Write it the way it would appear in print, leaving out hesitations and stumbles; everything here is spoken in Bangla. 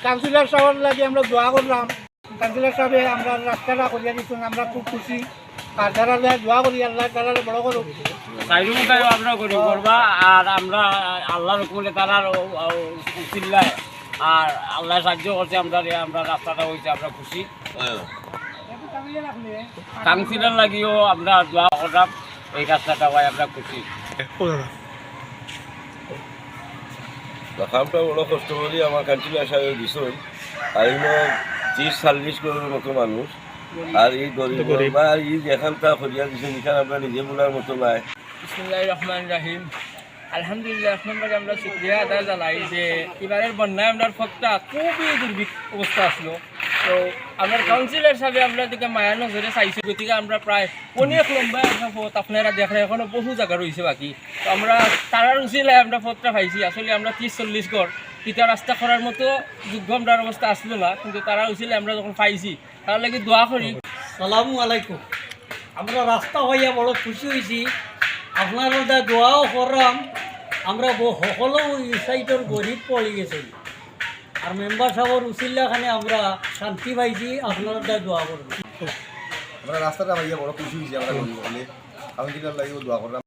কাউন্সিলর সাহেবের লাগে আমরা দোয়া করলাম। কাউন্সিলর সাহেবে আমরা রাস্তাটা করিয়া দিচ্ছেন, আমরা খুব খুশি। আর যারা দোয়া করি আল্লাহ তারা বড় করুক, আমরা করি করবা। আর আমরা আল্লাহর হুকুমে তারার চিল্লায় আর আল্লাহ সাহায্য করছে আমরা রাস্তাটা হয়েছে, আমরা খুশি। কাউন্সিলর লাগিও আমরা দোয়া করলাম, এই রাস্তাটা হয় আমরা খুশি। কামটা বড় কষ্ট করি আমার কাউন্সিলর সাহেব দিছেন। আর 30-40 করার মতো মানুষ, আর এই গরিব বা এই যেখানটা করিয়া দিচ্ছেন এখানে আমরা নিজে বলার মতো নাই। বিসমিল্লাহির রহমানির রহিম। আলহামদুলিল্লাহ, এক নম্বরে আমরা শুকরিয়া আদায় জানাই যে এবারের বন্যায় আমরা ফটটা খুবই দুর্ভিক্ষ অবস্থা আসলো। তো আমরা কাউন্সিলর হিসাবে আমরা দিকে মায়া নজরে চাইছি, গতিকে আমরা প্রায় অনেক লম্বা একটা পথ আপনারা দেখেন, এখনো বহু জায়গা রয়েছে বাকি। তো আমরা তারার উচিলায় আমরা পথটা পাইছি। আসলে আমরা 30-40 ঘর তিতা রাস্তা করার মতো যোগ্য আমরা অবস্থা আসলো না, কিন্তু তারা উচিলায় আমরা যখন পাইছি তার লাগে দোয়া করি। সালামু আলাইকুম। আমরা রাস্তা হইয়া বড় খুশি হয়েছি, আপনারা দোয়াও করলাম। আমরা সকলো সাইডের গরিব পড়ে গেছি, আর মেম্বার সাহেবের উচিল্লাখানে আমরা শান্তি পাইছি। আপনারা দোয়া করবেন। আমরা রাস্তাটা ভাইয়া বড় খুশি হয়েছি, আমরা গরিব হলে আমি দোয়া করলাম।